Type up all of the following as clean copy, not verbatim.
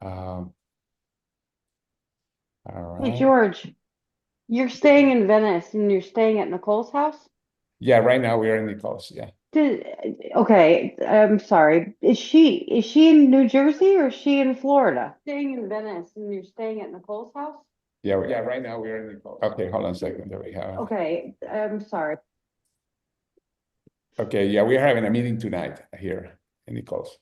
Um, all Hey right. George, you're staying in Venice and you're staying at Nicole's house? Yeah, right now we are in the coast. Yeah. Did, okay, I'm sorry. Is she in New Jersey or is she in Florida? Staying in Venice and you're staying at Nicole's house? Yeah, right now we are in the coast. Okay, hold on a second. There we have. Okay, I'm sorry. Okay, yeah, we're having a meeting tonight here in the coast.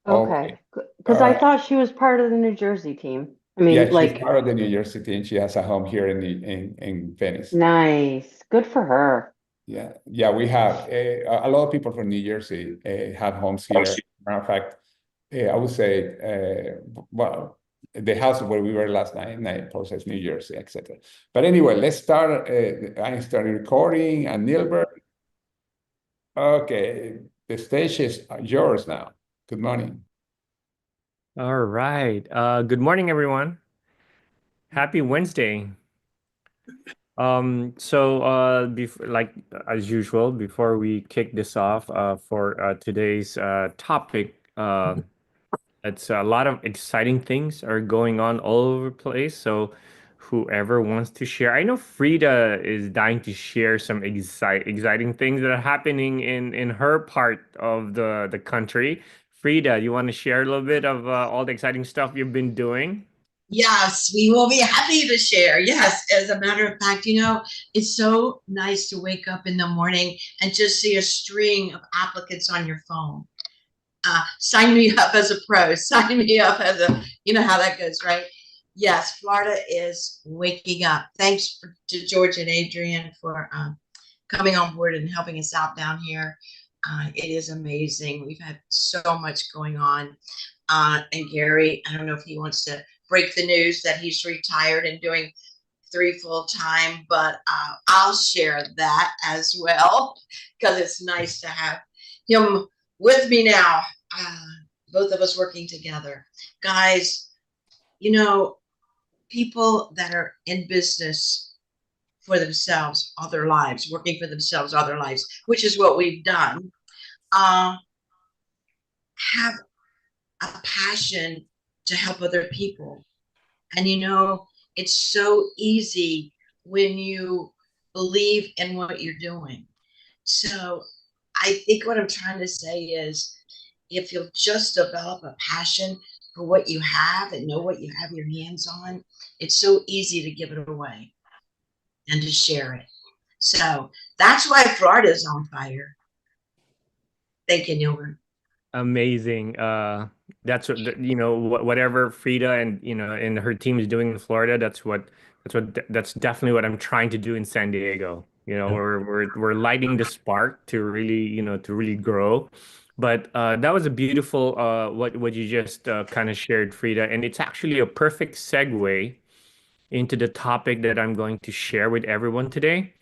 Okay. Okay, because All I right. thought she was part of the New Jersey team. I Yeah, mean, she's like, part of the New Jersey team. She has a home here in Venice. nice. Good for her. Yeah, we have a lot of people from New Jersey have homes here. Matter of fact, I would say, well, the house where we were last night process New Jersey, etc. But anyway, let's start. I started recording, and Nilbert. Okay, the stage is yours now. Good morning. All right. Good morning, everyone. Happy Wednesday. Like as usual, before we kick this off, for today's topic, it's a lot of exciting things are going on all over the place. So, whoever wants to share, I know Frida is dying to share some exciting things that are happening in her part of the country. Frida, you want to share a little bit of all the exciting stuff you've been doing? Yes, we will be happy to share. Yes, as a matter of fact, it's so nice to wake up in the morning and just see a string of applicants on your phone. Sign me up as a pro, sign me up as you know how that goes, right? Yes, Florida is waking up. Thanks to George and Adrian for coming on board and helping us out down here. It is amazing. We've had so much going on. And Gary, I don't know if he wants to break the news that he's retired and doing three full time, but I'll share that as well because it's nice to have him with me now. Uh, both of us working together. Guys, you know, people that are in business for themselves all their lives, working for themselves all their lives, which is what we've done, uh, have a passion to help other people. And it's so easy when you believe in what you're doing. So I think what I'm trying to say is if you'll just develop a passion for what you have and know what you have your hands on, it's so easy to give it away and to share it. So that's why Florida's on fire. Thank you, Nilbert. Amazing. That's whatever Frida and and her team is doing in Florida. That's definitely what I'm trying to do in San Diego. We're lighting the spark to really to really grow. But that was a beautiful what you just kind of shared, Frida, and it's actually a perfect segue into the topic that I'm going to share with everyone today,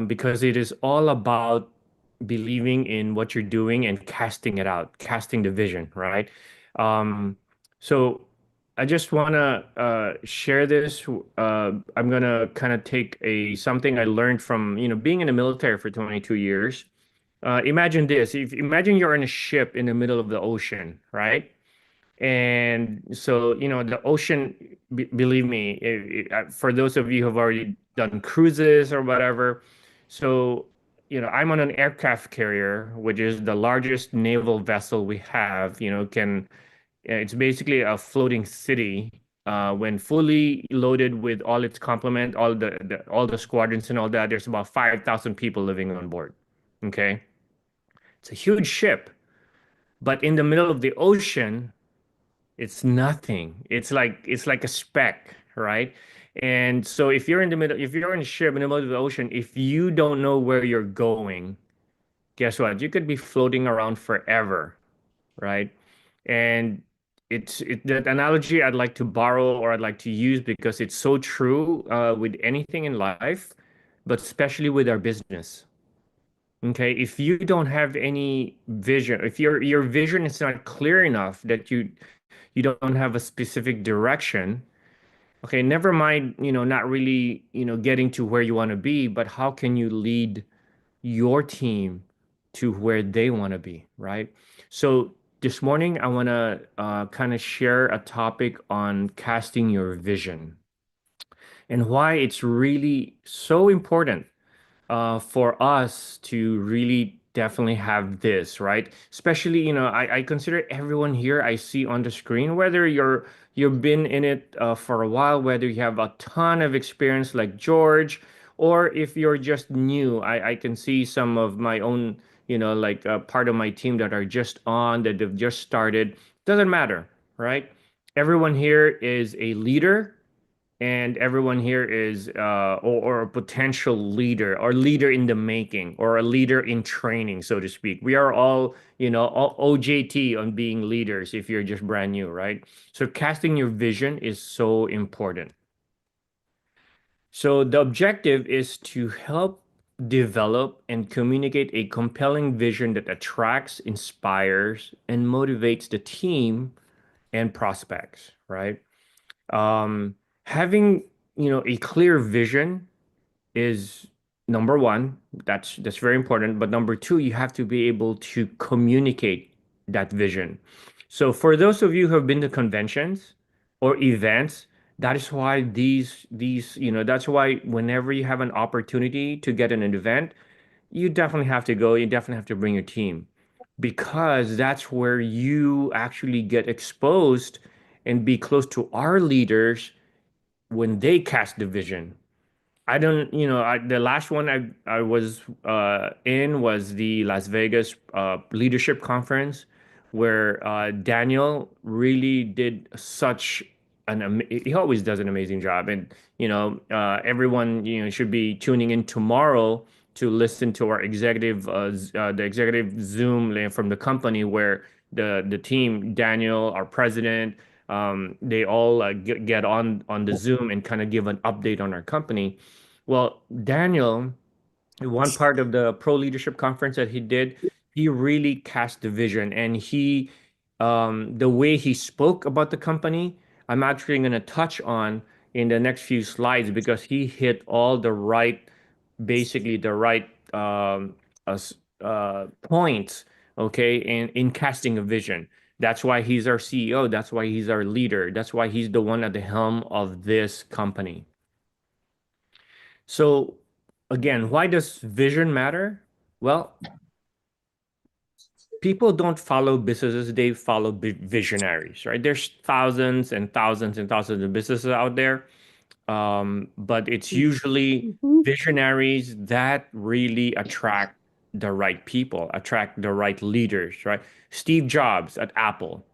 because it is all about believing in what you're doing and casting it out, casting the vision, right? Um, so I just want to share this. I'm gonna kind of take a something I learned from being in the military for 22 years. Imagine this: if imagine you're in a ship in the middle of the ocean, right? And so, the ocean, believe me, for those of you who have already done cruises or whatever, so, I'm on an aircraft carrier, which is the largest naval vessel we have, it's basically a floating city. When fully loaded with all its complement, all the squadrons and all that, there's about 5,000 people living on board. Okay. It's a huge ship, but in the middle of the ocean, it's nothing. It's like a speck, right? And so if you're in a ship in the middle of the ocean, if you don't know where you're going, guess what? You could be floating around forever, right? And that analogy I'd like to borrow or I'd like to use because it's so true with anything in life, but especially with our business. Okay, if you don't have any vision, if your vision is not clear enough that you don't have a specific direction, okay, never mind, not really, getting to where you want to be, but how can you lead your team to where they want to be, right? So this morning I want to kind of share a topic on casting your vision and why it's really so important for us to really definitely have this, right? Especially, I consider everyone here I see on the screen, whether you've been in it for a while, whether you have a ton of experience like George, or if you're just new. I can see some of my own, like part of my team that are just on, that they've just started. Doesn't matter, right? Everyone here is a leader, and everyone here is or a potential leader or leader in the making or a leader in training, so to speak. We are all, OJT on being leaders if you're just brand new, right? So casting your vision is so important. So the objective is to help develop and communicate a compelling vision that attracts, inspires, and motivates the team and prospects, right? um, Having, a clear vision is number one. That's very important. But number two, you have to be able to communicate that vision. So for those of you who have been to conventions or events, that is why that's why whenever you have an opportunity to get in an event, you definitely have to go. You definitely have to bring your team, because that's where you actually get exposed and be close to our leaders when they cast the vision. I don't, the last one I was in was the Las Vegas leadership conference, where Daniel really did such he always does an amazing job. And everyone should be tuning in tomorrow to listen to our the executive Zoom from the company, where the team, Daniel, our president, they all get on the Zoom and kind of give an update on our company. Well, Daniel, one part of the pro leadership conference that he did, he really cast the vision, and the way he spoke about the company, I'm actually going to touch on in the next few slides, because he hit all the right, basically the right points, okay, in casting a vision. That's why he's our CEO. That's why he's our leader. That's why he's the one at the helm of this company. So again, why does vision matter? Well, people don't follow businesses, they follow visionaries, right? There's thousands and thousands and thousands of businesses out there. But it's usually visionaries that really attract the right people, attract the right leaders, right? Steve Jobs at Apple,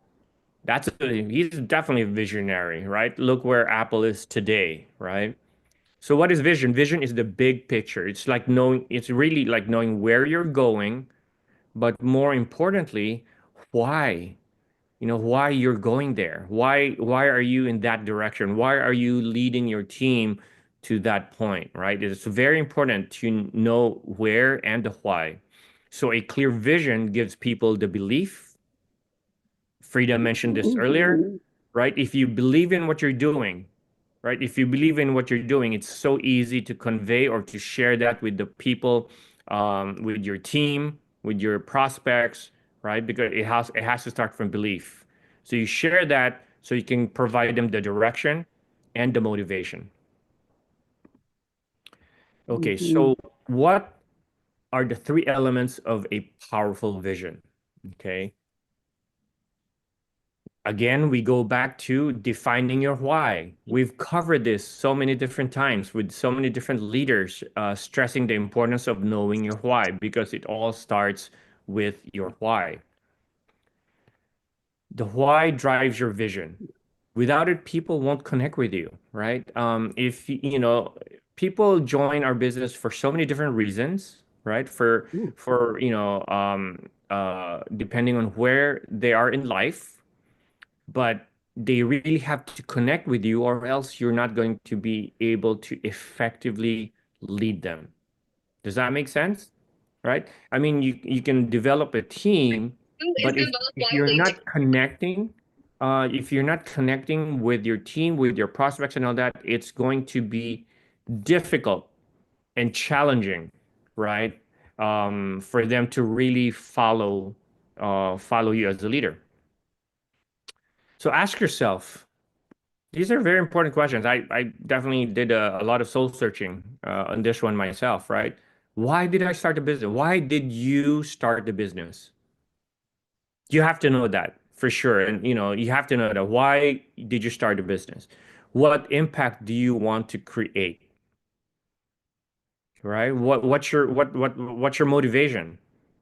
he's definitely a visionary, right? Look where Apple is today, right? So what is vision? Vision is the big picture. It's really like knowing where you're going, but more importantly, why? Why you're going there. Why are you in that direction? Why are you leading your team to that point, right? It's very important to know where and the why. So a clear vision gives people the belief. Frida mentioned this earlier, right? If you believe in what you're doing, right? If you believe in what you're doing, it's so easy to convey or to share that with the people, with your team, with your prospects, right? Because it has to start from belief. So you share that so you can provide them the direction and the motivation. Okay, so what are the three elements of a powerful vision? Okay. Again, we go back to defining your why. We've covered this so many different times with so many different leaders, stressing the importance of knowing your why, because it all starts with your why. The why drives your vision. Without it, people won't connect with you, right? If people join our business for so many different reasons, right? For depending on where they are in life, but they really have to connect with you, or else you're not going to be able to effectively lead them. Does that make sense? Right? I mean, you can develop a team, but if you're not connecting with your team, with your prospects and all that, it's going to be difficult and challenging, right? For them to really follow follow you as a leader. So ask yourself, these are very important questions. I definitely did a lot of soul searching on this one myself, right? Why did I start the business? Why did you start the business? You have to know that for sure. And you have to know that why did you start a business? What impact do you want to create? Right? What's your motivation?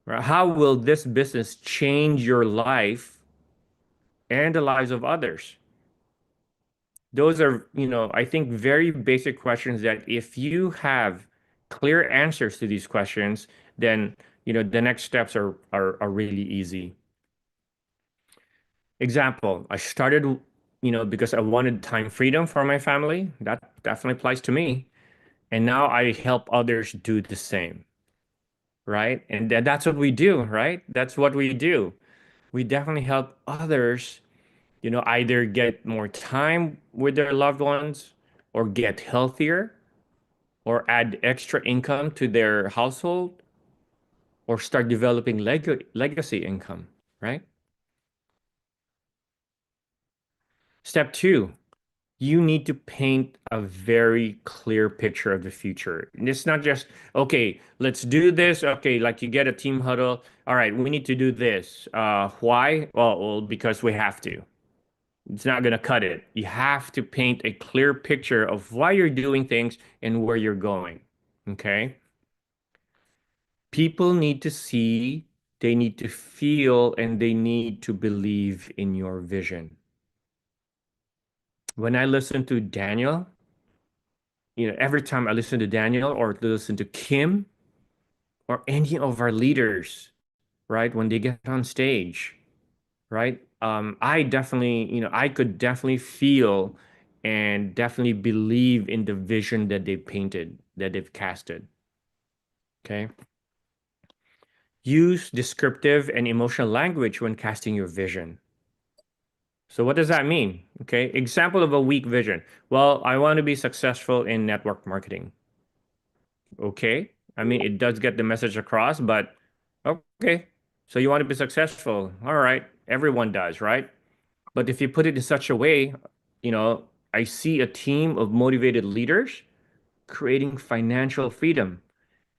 Right? How will this business change your life and the lives of others? Those are, I think very basic questions that if you have clear answers to these questions, then the next steps are really easy. Example, I started, because I wanted time freedom for my family. That definitely applies to me. And now I help others do the same, right? And that's what we do, right? That's what we do. We definitely help others, either get more time with their loved ones or get healthier or add extra income to their household or start developing legacy income, right? Step two, you need to paint a very clear picture of the future. And it's not just, okay, let's do this. Okay, like you get a team huddle. All right, we need to do this. Why? Well, because we have to. It's not going to cut it. You have to paint a clear picture of why you're doing things and where you're going. Okay? People need to see, they need to feel, and they need to believe in your vision. When I listen to Daniel, every time I listen to Daniel or listen to Kim or any of our leaders, right, when they get on stage, right, I definitely, I could definitely feel and definitely believe in the vision that they painted, that they've casted. Okay. Use descriptive and emotional language when casting your vision. So what does that mean? Okay. Example of a weak vision. Well, I want to be successful in network marketing. Okay. I mean, it does get the message across, but okay. So you want to be successful. All right. Everyone does, right? But if you put it in such a way, you know, I see a team of motivated leaders creating financial freedom,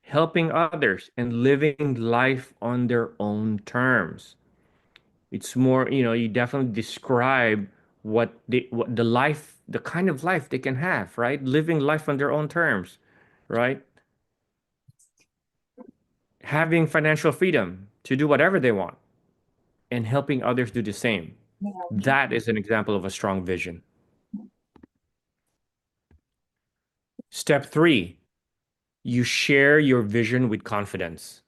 helping others, and living life on their own terms. It's more, you definitely describe what the life, the kind of life they can have, right? Living life on their own terms, right? Having financial freedom to do whatever they want and helping others do the same. That is an example of a strong vision. Step three, you share your vision with confidence.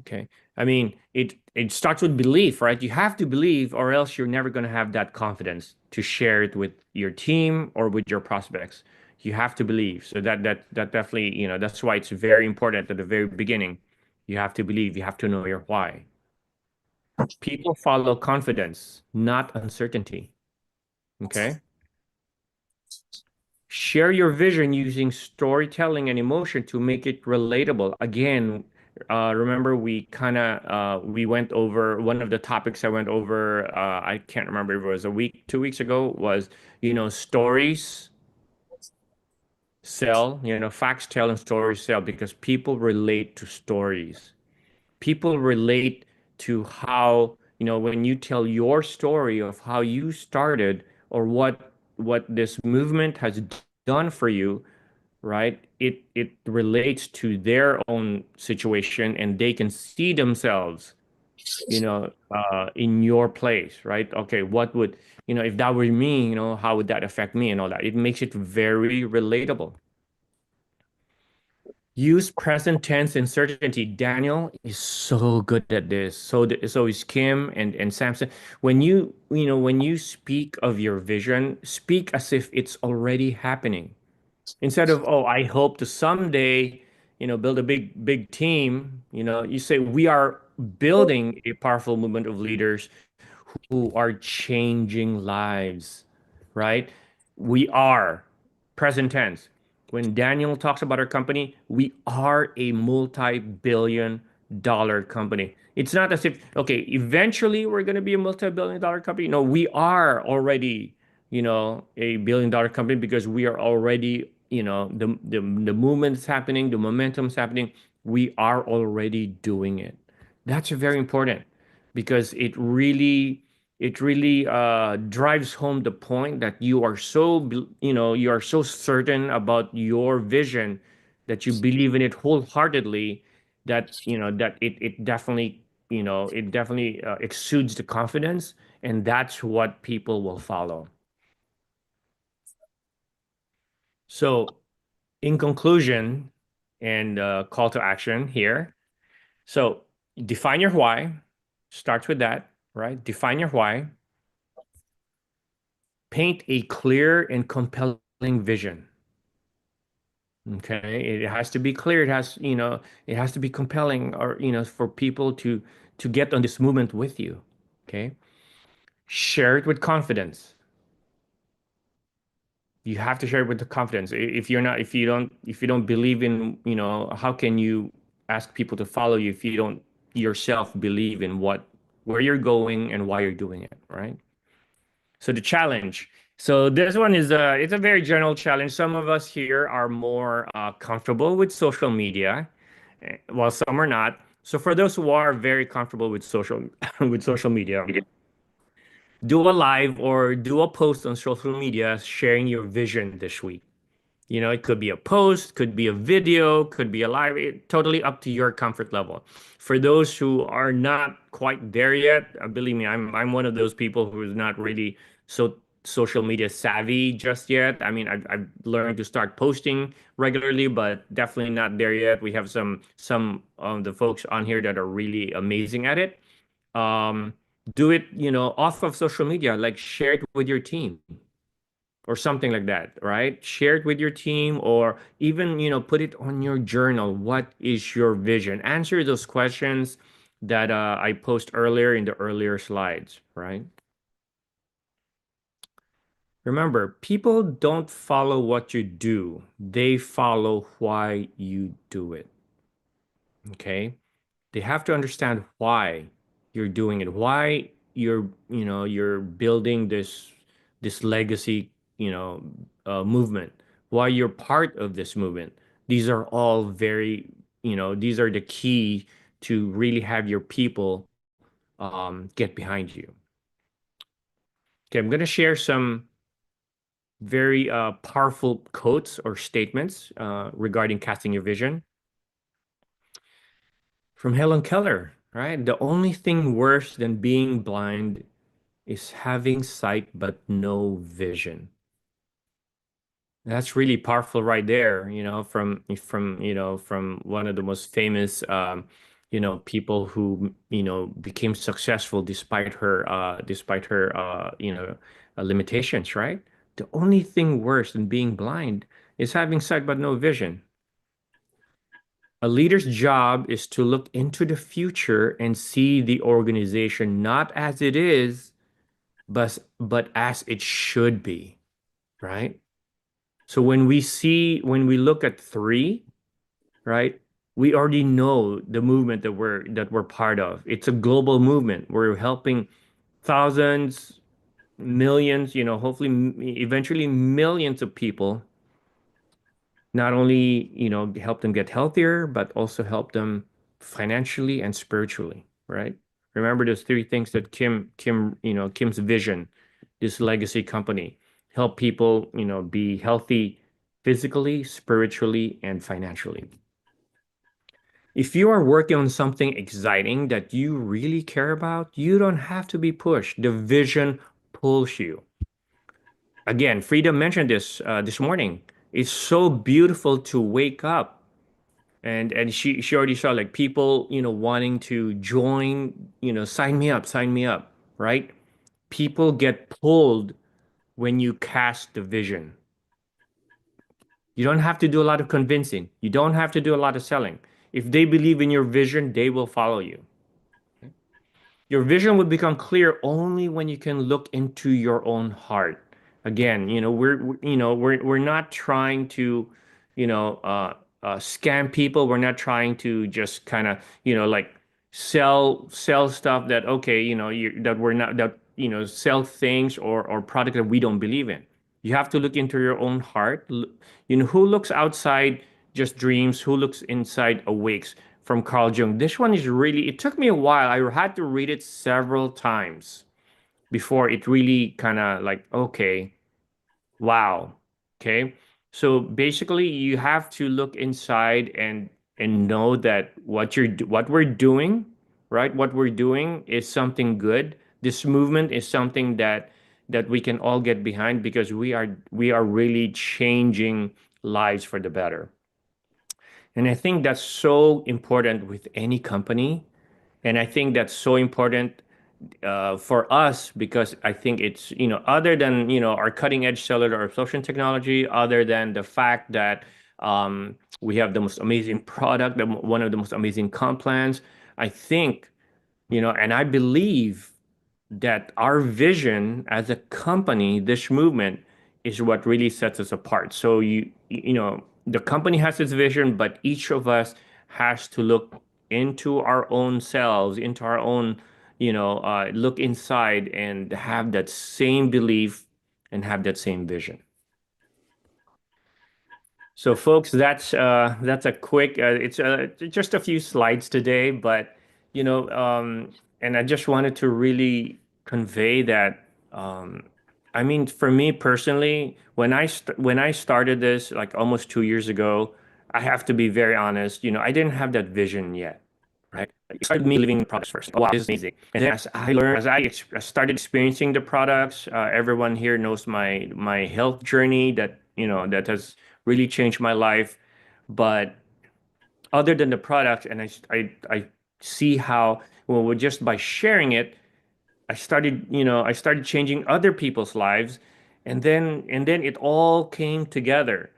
Okay. I mean, it starts with belief, right? You have to believe, or else you're never going to have that confidence to share it with your team or with your prospects. You have to believe. So that definitely, that's why it's very important at the very beginning. You have to believe, you have to know your why. People follow confidence, not uncertainty. Okay? Share your vision using storytelling and emotion to make it relatable. Again, remember we went over one of the topics I went over. I can't remember if it was a week, 2 weeks ago. Was stories sell. Facts tell and stories sell because people relate to stories. People relate to how when you tell your story of how you started or what this movement has done for you, right? It relates to their own situation and they can see themselves, in your place, right? Okay, what would, if that were me, how would that affect me and all that? It makes it very relatable. Use present tense and certainty. Daniel is so good at this. So is Kim and Samson. When you speak of your vision, speak as if it's already happening. Instead of, oh, I hope to someday, build a big team, you say we are building a powerful movement of leaders who are changing lives, right? We are present tense. When Daniel talks about our company, we are a multi-billion dollar company. It's not as if, okay, eventually we're going to be a multi-billion dollar company. No, we are already, a billion dollar company because we are already, the movement's happening, the momentum's happening. We are already doing it. That's very important because it really drives home the point that you are so certain about your vision that you believe in it wholeheartedly that it definitely exudes the confidence, and that's what people will follow. So in conclusion and call to action here, so define your why. Starts with that, right? Define your why. Paint a clear and compelling vision. Okay, it has to be clear. It has to be compelling, or for people to get on this movement with you. Okay, share it with confidence. You have to share it with the confidence. If you don't believe in, how can you ask people to follow you if you don't yourself believe in where you're going and why you're doing it, right? So the challenge. So this one it's a very general challenge. Some of us here are more comfortable with social media, while some are not. So for those who are very comfortable with social with social media, do a live or do a post on social media sharing your vision this week. It could be a post, could be a video, could be a live, totally up to your comfort level. For those who are not quite there yet, believe me, I'm one of those people who is not really so social media savvy just yet. I mean, I've learned to start posting regularly, but definitely not there yet. We have some of the folks on here that are really amazing at it. Um, do it, off of social media, like share it with your team or something like that, right? Share it with your team, or even, put it on your journal. What is your vision? Answer those questions that I post earlier in the earlier slides, right? Remember, people don't follow what you do. They follow why you do it. Okay? They have to understand why you're doing it, why you're building this legacy, movement, why you're part of this movement. These are all these are the key to really have your people get behind you. Okay, I'm going to share some very powerful quotes or statements regarding casting your vision from Helen Keller, right? The only thing worse than being blind is having sight but no vision. That's really powerful right there, from one of the most famous people who, became successful despite her limitations, right? The only thing worse than being blind is having sight but no vision. A leader's job is to look into the future and see the organization not as it is, but as it should be, right? So when we look at three, right, we already know the movement that we're part of. It's a global movement. We're helping thousands, millions, hopefully eventually millions of people, not only, help them get healthier, but also help them financially and spiritually, right? Remember those three things that Kim's vision, this legacy company, help people, be healthy physically, spiritually, and financially. If you are working on something exciting that you really care about, you don't have to be pushed. The vision pulls you. Again, Frida mentioned this morning. It's so beautiful to wake up and she already saw like people, wanting to join, sign me up, right? People get pulled when you cast the vision. You don't have to do a lot of convincing. You don't have to do a lot of selling. If they believe in your vision, they will follow you. Your vision will become clear only when you can look into your own heart. Again, we're not trying to, scam people. We're not trying to just kind of, like sell stuff that, okay, that we're not, that, sell things or product that we don't believe in. You have to look into your own heart. Who looks outside just dreams, who looks inside awakes, from Carl Jung. This one is really, it took me a while. I had to read it several times before it really kind of like, okay, wow. Okay. So basically you have to look inside and know that what we're doing, right? What we're doing is something good. This movement is something that we can all get behind because we are really changing lives for the better. And I think that's so important with any company. And I think that's so important for us because I think it's, other than, our cutting edge cellular absorption technology, other than the fact that we have the most amazing product, one of the most amazing comp plans, I think, and I believe that our vision as a company, this movement, is what really sets us apart. So the company has its vision, but each of us has to look into our own selves, into our own, look inside and have that same belief and have that same vision. So, folks, that's a quick. It's just a few slides today, but and I just wanted to really convey that. I mean, for me personally, when I started this like almost 2 years ago, I have to be very honest. I didn't have that vision yet, right? It started me living products first. Wow, this is amazing. And then as I learned, I started experiencing the products, everyone here knows my health journey that has really changed my life. But other than the product, and I see how, well, just by sharing it, I started changing other people's lives, and then it all came together.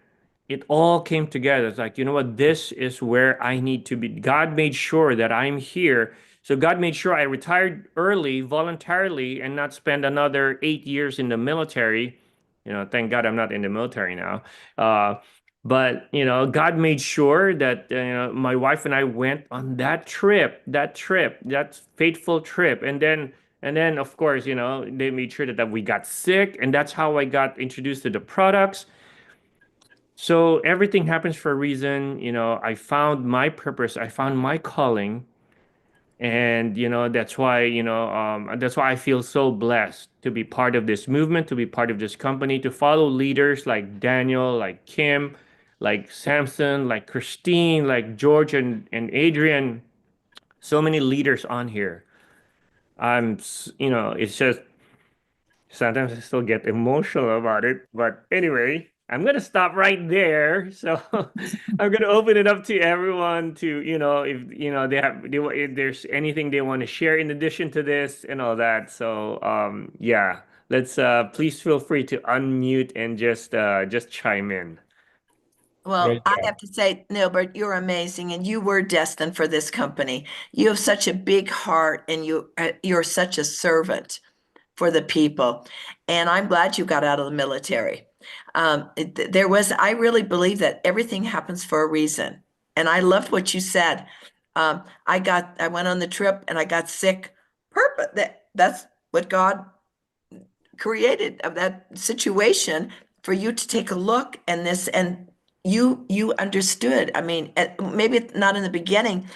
It all came together. It's like, you know what, this is where I need to be. God made sure that I'm here. So God made sure I retired early voluntarily and not spend another 8 years in the military. Thank God I'm not in the military now. But God made sure that my wife and I went on that fateful trip, and then of course they made sure that we got sick, and that's how I got introduced to the products. So everything happens for a reason. I found my purpose, I found my calling, and that's why I feel so blessed to be part of this movement, to be part of this company, to follow leaders like Daniel, like Kim, like Samson, like Christine, like George and Adrian. So many leaders on here. It's just sometimes I still get emotional about it. But anyway, I'm gonna stop right there. So I'm gonna open it up to everyone to, if if there's anything they want to share in addition to this and all that. So yeah, let's please feel free to unmute and just chime in. Well, Great I job. have to say, Nilbert, you're amazing, and you were destined for this company. You have such a big heart, and you're such a servant for the people. And I'm glad you got out of the military. I really believe that everything happens for a reason. And I loved what you said. I went on the trip and I got sick. That's what God created of that situation for you to take a look and you understood. I mean, maybe not in the beginning,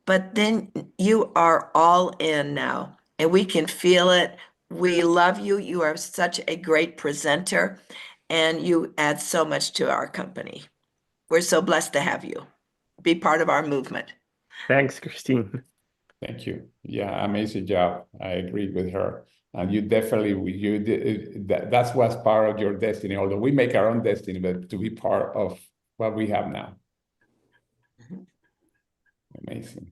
but then you are all in now, and we can feel it. We love you. You are such a great presenter, and you add so much to our company. We're so blessed to have you be part of our movement. Thanks, Christine. Thank you. Yeah, amazing job. I agree with her. And you definitely, that's what's part of your destiny, although we make our own destiny, but to be part of what we have now. Amazing.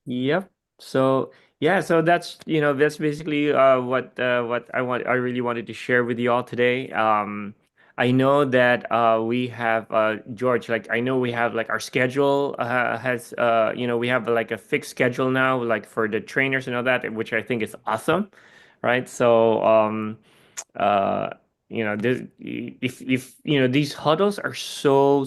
Yep. So yeah, so that's basically what I really wanted to share with you all today. I know that we have George, like I know we have like our schedule has we have like a fixed schedule now, like for the trainers and all that, which I think is awesome, right? So uh this, if these huddles are so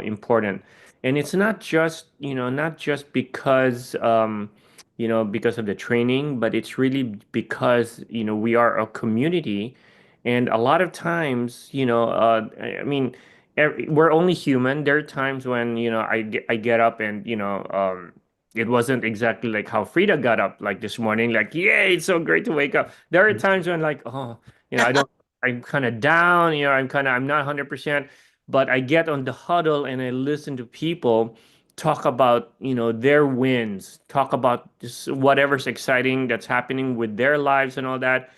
important. And it's not just, not just because, because of the training, but it's really because, we are a community. And a lot of times, I mean, we're only human. There are times when, I get up and, it wasn't exactly like how Frida got up like this morning, like, yay, it's so great to wake up. There are times when like, oh, I don't, I'm kind of down, I'm not 100%, but I get on the huddle and I listen to people talk about, their wins, talk about just whatever's exciting that's happening with their lives and all that.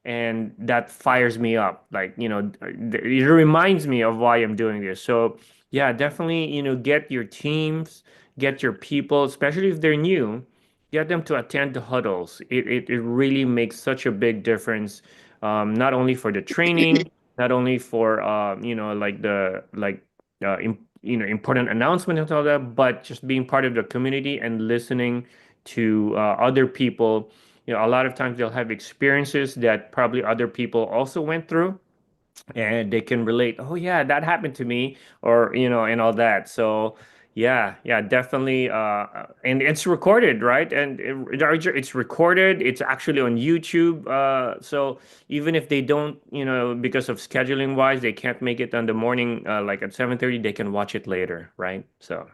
And that fires me up. Like, it reminds me of why I'm doing this. So, yeah, definitely, get your teams, get your people, especially if they're new, get them to attend the huddles. It really makes such a big difference, not only for the training, not only for like the important announcement and all that, but just being part of the community and listening to other people. A lot of times they'll have experiences that probably other people also went through, and they can relate. Oh yeah, that happened to me, or and all that. So yeah, definitely. And it's recorded, right? And it's recorded. It's actually on YouTube. So even if they don't, because of scheduling wise, they can't make it on the morning, like at 7:30, they can watch it later, right? So.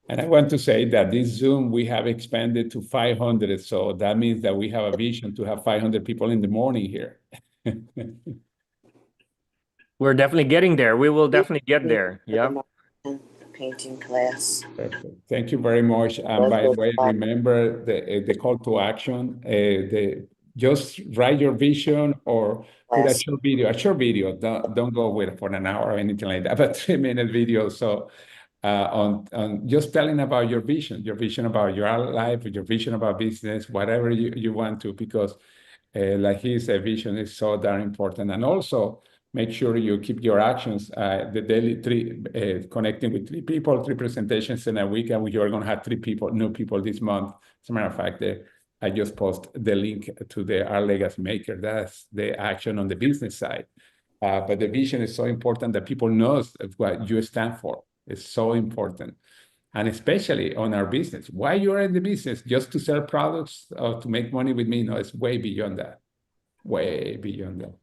And I want to say that this Zoom, we have expanded to 500. So that means that we have a vision to have 500 people in the morning here. We're definitely getting there. We will definitely get there. Yeah. The painting class. Perfect. Thank you very much. And by the way, remember the call to action. Just write your vision or put a short video. A short video. Don't go with for an hour or anything like that, but 3-minute video. So on just telling about your vision about your life, your vision about business, whatever you want to, because like he said, vision is so darn important. And also make sure you keep your actions, the daily connecting with 3 people, 3 presentations in a week, and you're going to have 3 new people this month. As a matter of fact, I just post the link to the Our Legacy Maker. That's the action on the business side. But the vision is so important that people know what you stand for. It's so important. And especially on our business. Why you are in the business? Just to sell products or to make money with me? No, it's way beyond that. Way beyond that.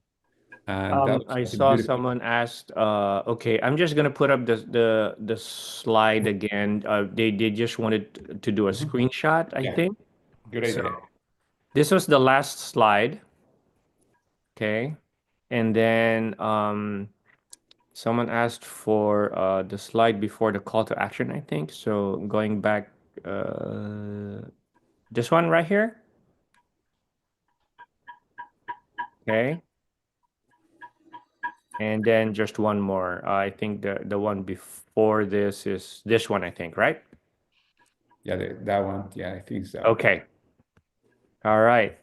And I saw someone asked, okay, I'm just gonna put up the slide again. They just wanted to do a screenshot, I think. Good idea. This was the last slide. Okay. And then someone asked for the slide before the call to action, I think. So going back, this one right here. Okay. And then just one more. I think the one before this is this one, I think, right? Yeah, that one. Yeah, I think so. Okay. All right.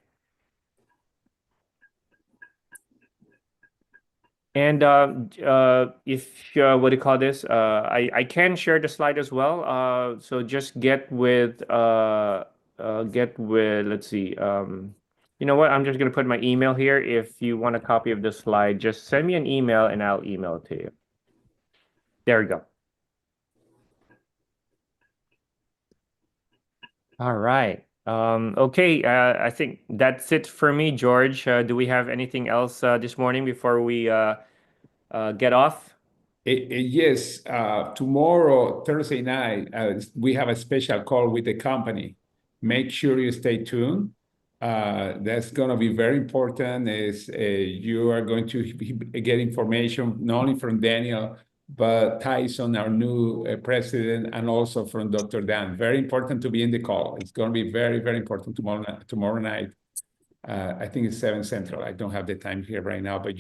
And if what do you call this? I can share the slide as well. So just get with let's see. You know what? I'm just gonna put my email here. If you want a copy of the slide, just send me an email and I'll email it to you. There we go. All right. Okay. I think that's it for me, George. Do we have anything else this morning before we get off? Yes. Tomorrow, Thursday night, we have a special call with the company. Make sure you stay tuned. That's going to be very important. You are going to get information not only from Daniel, but Tyson, our new president, and also from Dr. Dan. Very important to be in the call. It's going to be very, very important tomorrow night. I think it's 7 Central. I don't have the time here right now, but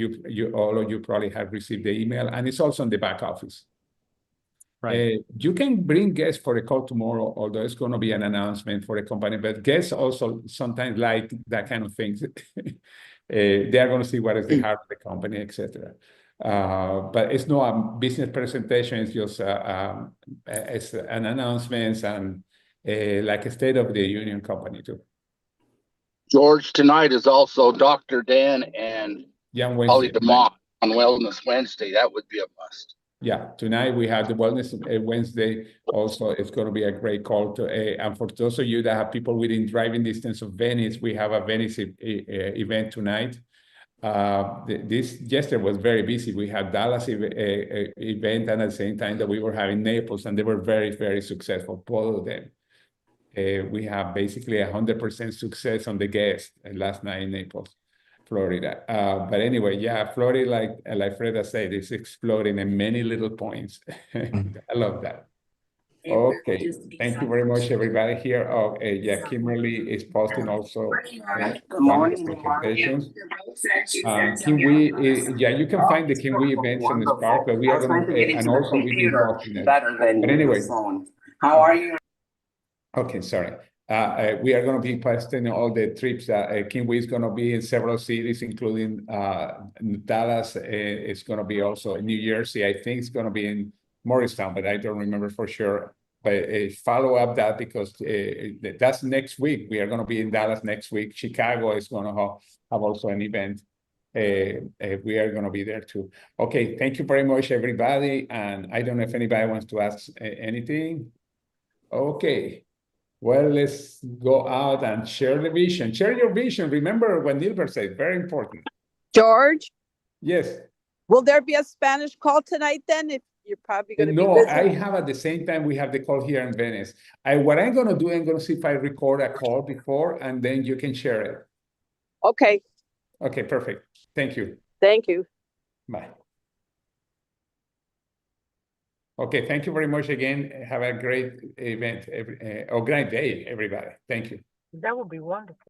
all of you probably have received the email, and it's also in the back office. Right. You can bring guests for the call tomorrow, although it's going to be an announcement for the company, but guests also sometimes like that kind of things. They are going to see what is the heart of the company, etc. But it's not a business presentation. It's just it's an announcement and like a State of the Union company too. George, tonight is also Dr. Dan and Yeah, Holly Wednesday. DeMont on Wellness Wednesday. That would be a must. Yeah, tonight we have the Wellness Wednesday. Also, it's going to be a great call to. And for those of you that have people within driving distance of Venice, we have a Venice event tonight. This yesterday was very busy. We had Dallas event, and at the same time that we were having Naples, and they were very, very successful, both of them. We have basically 100% success on the guest last night in Naples, Florida. But anyway, yeah, Florida, like Freda said, is exploding in many little points. I love that. Okay, thank you very much, everybody here. Oh, yeah, Kimberly is posting also presentations. Can we, yeah, you can find the Can We events on the Spark, but we are going to, and also we've been posting it. But anyway, how are you? Okay, sorry. We are going to be posting all the trips that Kinway is going to be in several cities, including Dallas. It's going to be also in New Jersey. I think it's going to be in Morristown, but I don't remember for sure. But follow up that because that's next week. We are going to be in Dallas next week. Chicago is going to have also an event. We are going to be there too. Okay, thank you very much, everybody. And I don't know if anybody wants to ask anything. Okay. Well, let's go out and share the vision. Share your vision. Remember what Nilbert said, very important. George, Yes. will there be a Spanish call tonight then? If you're probably going to be busy. I have at the same time, we have the call here in Venice. What I'm going to do, I'm going to see if I record a call before, and then you can share it. Okay. Okay, perfect. Thank you. Thank you. Bye. Okay, thank you very much again. Have a great event, or great day, everybody. Thank you. That would be wonderful.